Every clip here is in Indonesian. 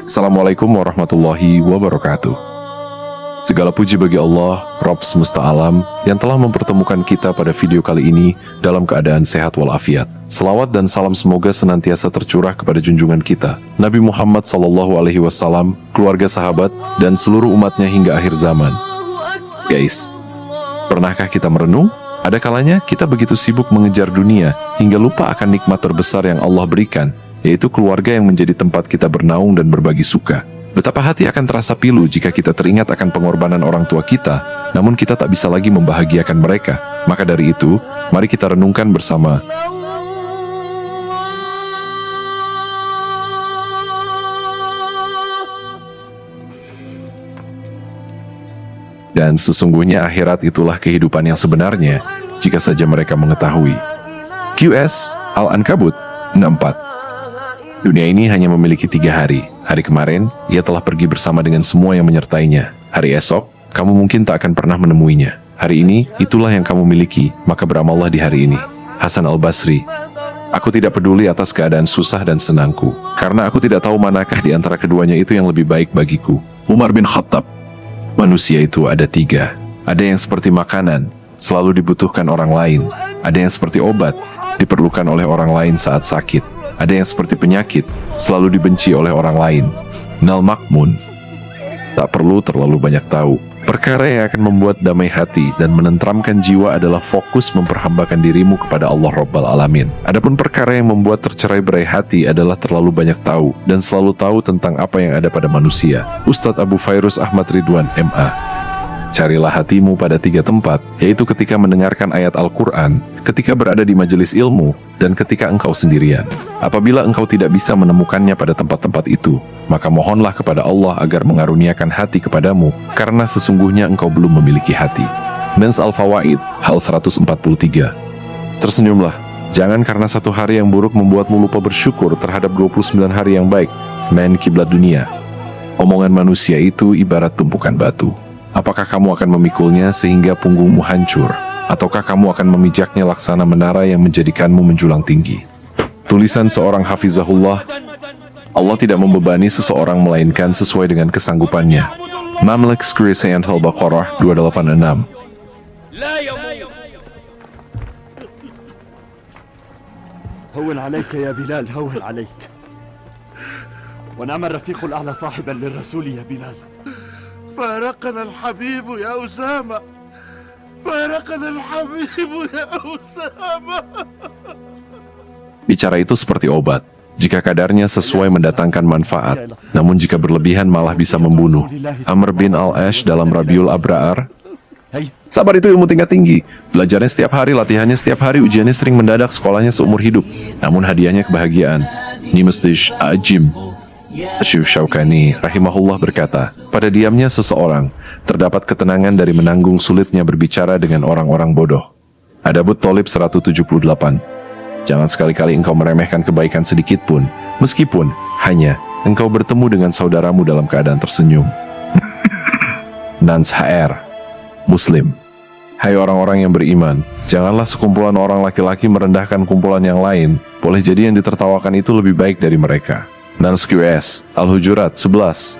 Assalamualaikum warahmatullahi wabarakatuh. Segala puji bagi Allah, Rabb semesta alam, yang telah mempertemukan kita pada video kali ini dalam keadaan sehat walafiat. Selawat dan salam semoga senantiasa tercurah kepada junjungan kita, Nabi Muhammad SAW, keluarga sahabat, dan seluruh umatnya hingga akhir zaman. Guys, pernahkah kita merenung? Ada kalanya kita begitu sibuk mengejar dunia, hingga lupa akan nikmat terbesar yang Allah berikan, yaitu keluarga yang menjadi tempat kita bernaung dan berbagi suka. Betapa hati akan terasa pilu jika kita teringat akan pengorbanan orang tua kita, namun kita tak bisa lagi membahagiakan mereka. Maka dari itu, mari kita renungkan bersama. Dan sesungguhnya akhirat itulah kehidupan yang sebenarnya, jika saja mereka mengetahui. QS Al-Ankabut 64. Dunia ini hanya memiliki 3 hari. Hari kemarin, ia telah pergi bersama dengan semua yang menyertainya. Hari esok, kamu mungkin tak akan pernah menemuinya. Hari ini, itulah yang kamu miliki, maka beramallah di hari ini. Hasan Al-Basri. Aku tidak peduli atas keadaan susah dan senangku, karena aku tidak tahu manakah di antara keduanya itu yang lebih baik bagiku. Umar bin Khattab. Manusia itu ada 3. Ada yang seperti makanan, selalu dibutuhkan orang lain. Ada yang seperti obat, diperlukan oleh orang lain saat sakit. Ada yang seperti penyakit, selalu dibenci oleh orang lain. Nal Makmun. Tak perlu terlalu banyak tahu. Perkara yang akan membuat damai hati dan menenteramkan jiwa adalah fokus memperhambakan dirimu kepada Allah Rabbal Alamin. Adapun perkara yang membuat tercerai-berai hati adalah terlalu banyak tahu dan selalu tahu tentang apa yang ada pada manusia. Ustadz Abu Fairuz Ahmad Ridwan, MA. Carilah hatimu pada 3 tempat, yaitu ketika mendengarkan ayat Al-Quran, ketika berada di majelis ilmu, dan ketika engkau sendirian. Apabila engkau tidak bisa menemukannya pada tempat-tempat itu, maka mohonlah kepada Allah agar mengaruniakan hati kepadamu, karena sesungguhnya engkau belum memiliki hati. Mens Al-Fawaid, hal 143. Tersenyumlah, jangan karena 1 hari yang buruk membuatmu lupa bersyukur terhadap 29 hari yang baik. Men Kiblat Dunia. Omongan manusia itu ibarat tumpukan batu. Apakah kamu akan memikulnya sehingga punggungmu hancur? Ataukah kamu akan memijaknya laksana menara yang menjadikanmu menjulang tinggi? Tulisan seorang hafizahullah, Allah tidak membebani seseorang melainkan sesuai dengan kesanggupannya. Mamlek Skri Sayyid Al-Baqarah 286. هون عليك يا بلال، هون عليك. ونعم الرفيق الأعلى صاحبا للرسول يا بلال. فارقنا الحبيب يا أسامة، فارقنا الحبيب يا أسامة. Bicara itu seperti obat. Jika kadarnya sesuai mendatangkan manfaat, namun jika berlebihan malah bisa membunuh. Amr bin Al-Ash dalam Rabiul Abraar. Sabar itu ilmu tingkat tinggi. Belajarnya setiap hari, latihannya setiap hari, ujiannya sering mendadak, sekolahnya seumur hidup. Namun hadiahnya kebahagiaan. Nimestish Ajim. Syekh Syaukani rahimahullah berkata, pada diamnya seseorang, terdapat ketenangan dari menanggung sulitnya berbicara dengan orang-orang bodoh. Adabut Tholib 178. Jangan sekali-kali engkau meremehkan kebaikan sedikit pun, meskipun hanya engkau bertemu dengan saudaramu dalam keadaan tersenyum. Nans HR. Muslim. Hai orang-orang yang beriman, janganlah sekumpulan orang laki-laki merendahkan kumpulan yang lain, boleh jadi yang ditertawakan itu lebih baik dari mereka. Nans QS, Al-Hujurat 11.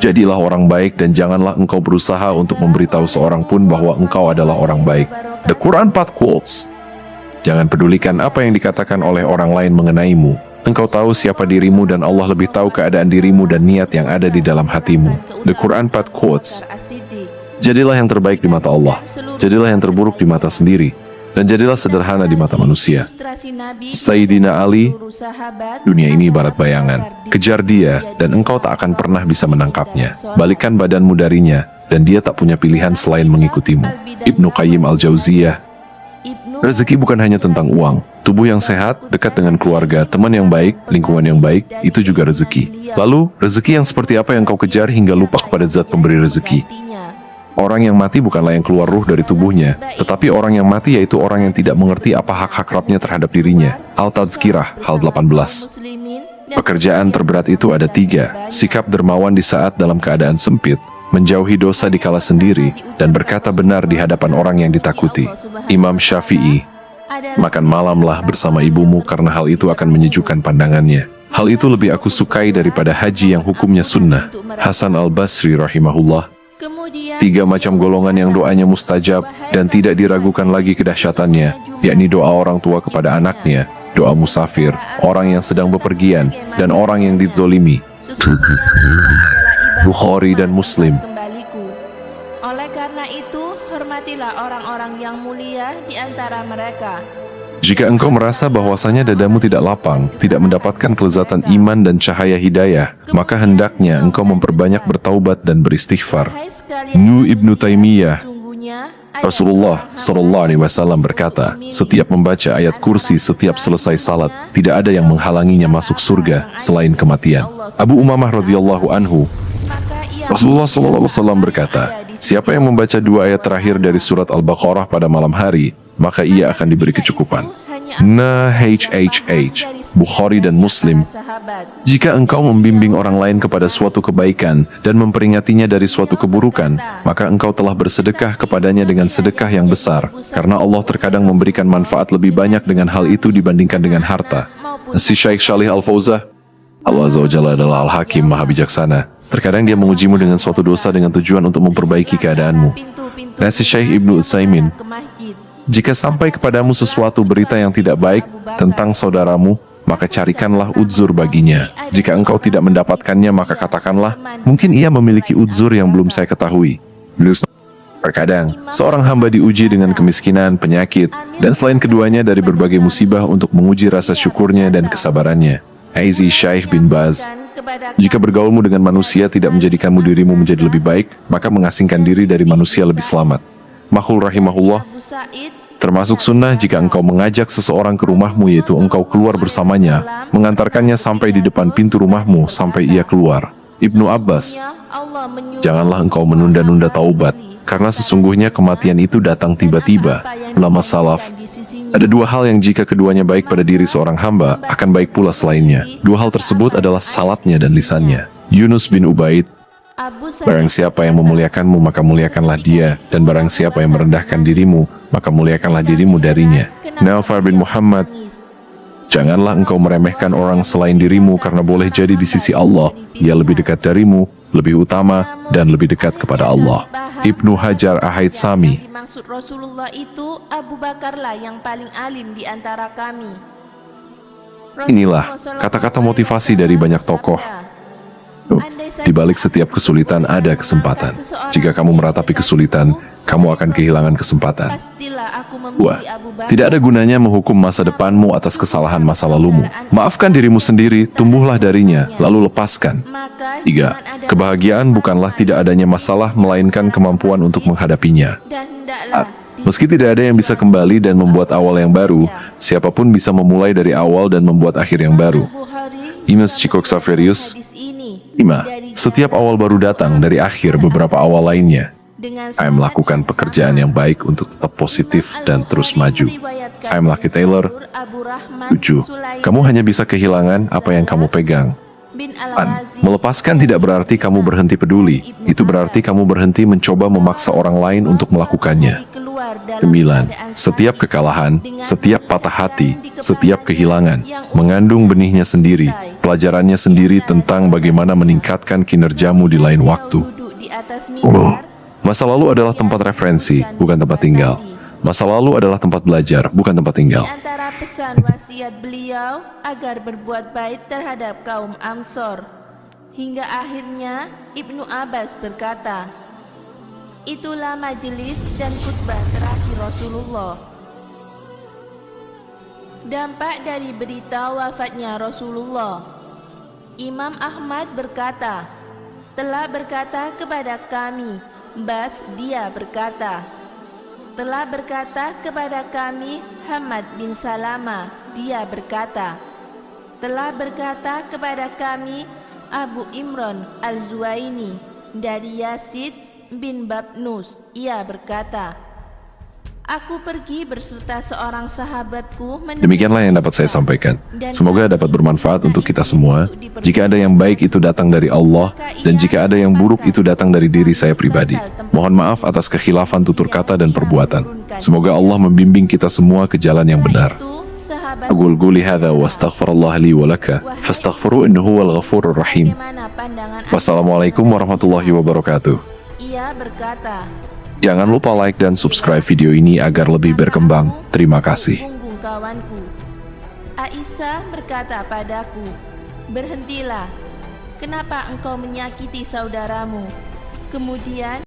Jadilah orang baik dan janganlah engkau berusaha untuk memberitahu seorang pun bahwa engkau adalah orang baik. The Quran 4 quotes. Jangan pedulikan apa yang dikatakan oleh orang lain mengenaimu. Engkau tahu siapa dirimu dan Allah lebih tahu keadaan dirimu dan niat yang ada di dalam hatimu. The Quran 4 quotes. Jadilah yang terbaik di mata Allah. Jadilah yang terburuk di mata sendiri. Dan jadilah sederhana di mata manusia. Sayyidina Ali, dunia ini ibarat bayangan. Kejar dia, dan engkau tak akan pernah bisa menangkapnya. Balikkan badanmu darinya, dan dia tak punya pilihan selain mengikutimu. Ibnu Qayyim Al-Jauziyah. Rezeki bukan hanya tentang uang. Tubuh yang sehat, dekat dengan keluarga, teman yang baik, lingkungan yang baik, itu juga rezeki. Lalu, rezeki yang seperti apa yang kau kejar hingga lupa kepada zat pemberi rezeki? Orang yang mati bukanlah yang keluar ruh dari tubuhnya, tetapi orang yang mati yaitu orang yang tidak mengerti apa hak-hak Rabbnya terhadap dirinya. Al-Tazkirah, hal 18. Pekerjaan terberat itu ada 3. Sikap dermawan di saat dalam keadaan sempit, menjauhi dosa di kala sendiri, dan berkata benar di hadapan orang yang ditakuti. Imam Syafi'i. Makan malamlah bersama ibumu karena hal itu akan menyejukkan pandangannya. Hal itu lebih aku sukai daripada haji yang hukumnya sunnah. Hasan al-Basri rahimahullah. Kemudian 3 macam golongan yang doanya mustajab dan tidak diragukan lagi kedahsyatannya, yakni doa orang tua kepada anaknya, doa musafir, orang yang sedang bepergian, dan orang yang dizolimi. Bukhari dan Muslim. kembaliku. Oleh karena itu, hormatilah orang-orang yang mulia di antara mereka. Jika engkau merasa bahwasanya dadamu tidak lapang, tidak mendapatkan kelezatan iman dan cahaya hidayah, maka hendaknya engkau memperbanyak bertaubat dan beristighfar. Hai sekalian, Nu Ibnu Taimiyah. sesungguhnya Rasulullah Shallallahu Alaihi Wasallam berkata, setiap membaca ayat kursi setiap selesai salat, tidak ada yang menghalanginya masuk surga selain kematian. Abu Umamah radhiyallahu anhu. maka ia Rasulullah Shallallahu Alaihi Wasallam berkata, siapa yang membaca 2 ayat terakhir dari surat Al-Baqarah pada malam hari, maka ia akan diberi kecukupan. Nah, Bukhari dan Muslim. sahabat. Jika engkau membimbing orang lain kepada suatu kebaikan dan memperingatinya dari suatu keburukan, maka engkau telah bersedekah kepadanya dengan sedekah yang besar, karena Allah terkadang memberikan manfaat lebih banyak dengan hal itu dibandingkan dengan harta. Si Syekh Shalih Al-Fauzah, Allah Azza wa Jalla adalah Al-Hakim Maha Bijaksana. Terkadang dia mengujimu dengan suatu dosa dengan tujuan untuk memperbaiki keadaanmu. Pintu-pintu Nah, si Syekh Ibnu Utsaimin, ke masjid. jika sampai kepadamu sesuatu berita yang tidak baik tentang saudaramu, maka carikanlah udzur baginya. Jika engkau tidak mendapatkannya, maka katakanlah, mungkin ia memiliki udzur yang belum saya ketahui. Terkadang, seorang hamba diuji dengan kemiskinan, penyakit, dan selain keduanya dari berbagai musibah untuk menguji rasa syukurnya dan kesabarannya. Aizi Syekh bin Baz, jika bergaulmu dengan manusia tidak menjadikanmu dirimu menjadi lebih baik, maka mengasingkan diri dari manusia lebih selamat. Makhul rahimahullah, Abu Sa'id termasuk sunnah jika engkau mengajak seseorang ke rumahmu, yaitu engkau keluar bersamanya, mengantarkannya sampai di depan pintu rumahmu sampai ia keluar. Ibnu Abbas, Allah menyuruh janganlah engkau menunda-nunda taubat, karena sesungguhnya kematian itu datang tiba-tiba. Ulama salaf, ada 2 hal yang jika keduanya baik pada diri seorang hamba, akan baik pula selainnya. 2 hal tersebut adalah salatnya dan lisannya. Yunus bin Ubaid, Abu Sa'id barang siapa yang memuliakanmu, maka muliakanlah dia, dan barang siapa yang merendahkan dirimu, maka muliakanlah dirimu darinya. Naufal bin Muhammad, janganlah engkau meremehkan orang selain dirimu, karena boleh jadi di sisi Allah, ia lebih dekat darimu, lebih utama, dan lebih dekat kepada Allah. Ibnu Hajar Al-Haytsami, dimaksud Rasulullah itu Abu Bakarlah yang paling alim di antara kami. inilah kata-kata motivasi dari banyak tokoh. Di balik setiap kesulitan ada kesempatan. Jika kamu meratapi kesulitan, kamu akan kehilangan kesempatan. Pastilah aku Wah, memilih Abu Bakar. tidak ada gunanya menghukum masa depanmu atas kesalahan masa lalumu. Maafkan dirimu sendiri, tumbuhlah darinya, lalu lepaskan. Maka 3. jangan ada Kebahagiaan bukanlah tidak adanya masalah, melainkan kemampuan untuk menghadapinya. dan hendaklah Meski tidak ada yang bisa kembali dan membuat awal yang baru, siapapun bisa memulai dari awal dan membuat akhir yang baru. Bukhari Imas Cikok Saverius, hadis ini 5. Setiap awal baru datang dari akhir beberapa awal lainnya. dengan Saya melakukan pekerjaan yang baik untuk tetap positif dan terus maju. Saya Lucky Taylor. 7. Kamu hanya bisa kehilangan apa yang kamu pegang. 8. Melepaskan tidak berarti kamu berhenti peduli. Itu berarti kamu berhenti mencoba memaksa orang lain untuk melakukannya. 9. Setiap kekalahan, setiap patah hati, setiap kehilangan, mengandung benihnya sendiri, pelajarannya sendiri tentang bagaimana meningkatkan kinerjamu di lain waktu. Masa lalu adalah tempat referensi, bukan tempat tinggal. Masa lalu adalah tempat belajar, bukan tempat tinggal. Di antara pesan wasiat beliau agar berbuat baik terhadap kaum Ansor. Hingga akhirnya Ibnu Abbas berkata, itulah majelis dan khutbah terakhir Rasulullah. Dampak dari berita wafatnya Rasulullah. Imam Ahmad berkata, telah berkata kepada kami, Bas dia berkata, telah berkata kepada kami Hamad bin Salama, dia berkata, telah berkata kepada kami Abu Imran Al-Zuwaini dari Yazid bin Babnus, ia berkata, Aku pergi berserta seorang sahabatku menemui Demikianlah yang dapat saya sampaikan. Semoga dapat bermanfaat untuk kita semua. Jika ada yang baik itu datang dari Allah, dan jika ada yang buruk itu datang dari diri saya pribadi. Mohon maaf atas kekhilafan tutur kata dan perbuatan. Semoga Allah membimbing kita semua ke jalan yang benar. Aqul quli hadza wa astaghfirullah li wa laka fastaghfiru innahu huwal ghafurur rahim. Bagaimana pandangan Wassalamualaikum warahmatullahi wabarakatuh. Ia berkata, Jangan lupa like dan subscribe video ini agar lebih berkembang. Terima kasih. punggung kawanku. Aisyah berkata padaku, berhentilah. Kenapa engkau menyakiti saudaramu? Kemudian